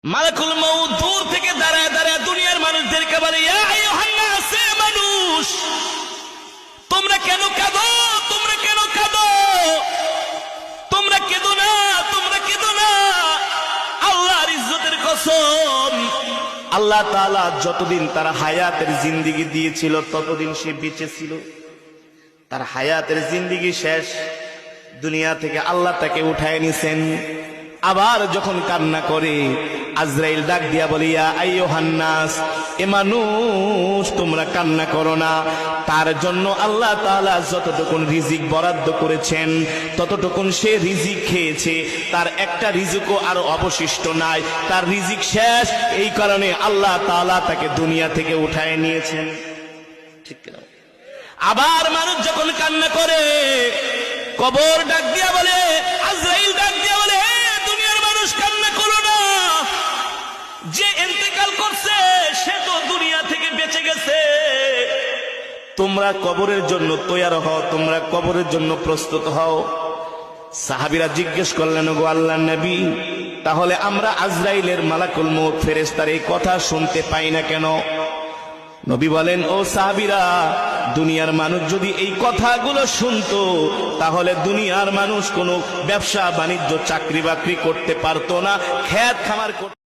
মালাকুল মউত দূর থেকে দাঁড়ায় দাঁড়ায় দুনিয়ার মানুষদেরকে বলে, ইয়া আইয়ুহান নাস, মানুষ তোমরা কেন কাঁদো, তোমরা কেন কাঁদো, তোমরা কেঁদো না, তোমরা কেঁদো না। আল্লাহর ইজ্জতের কসম, আল্লাহ তাআলা যতদিন তার হায়াতের জিন্দেগি দিয়েছিল ততদিন সে বেঁচে ছিল। তার হায়াতের জিন্দেগি শেষ, দুনিয়া থেকে আল্লাহ তাকে উঠায় নিছেন। আবার যখন কান্না করে আজরাইল ডাক দিয়া বলে, ইয়া আইয়ুহান নাস, এ মানুষ তোমরা কান্না করো না। তার জন্য আল্লাহ তাআলা যতটুকুন রিজিক বরাদ্দ করেছেন ততটুকুন সে রিজিক খেয়েছে, তার একটা রিজিকও আর অবশিষ্ট নাই, তার রিজিক শেষ। এই কারণে আল্লাহ তাআলা তাকে দুনিয়া থেকে উঠায় নিয়েছেন। ঠিক না? আবার মানুষ যখন কান্না করে কবর ডাক দিয়া বলে, আজরাইল ডাক দিয়া বলে, দুনিয়ার মানুষ কান্না করো না, যে ইন্তেকাল করছে সে তো দুনিয়া থেকে বেঁচে গেছে। তোমরা কবরের জন্য তৈয়ার হও, তোমরা কবরের জন্য প্রস্তুত হও। সাহাবীরা জিজ্ঞেস করলেন, গো আল্লাহর নবী, তাহলে আমরা আজরাইলের মালাকুল মউত ফেরেশতার এই কথা শুনতে পাই না কেন? নবী বলেন, ও সাহাবীরা, দুনিয়ার মানুষ যদি এই কথাগুলো শুনতো তাহলে দুনিয়ার মানুষ কোনো ব্যবসা বাণিজ্য চাকরি বাকরি করতে পারতো না, খেত খামার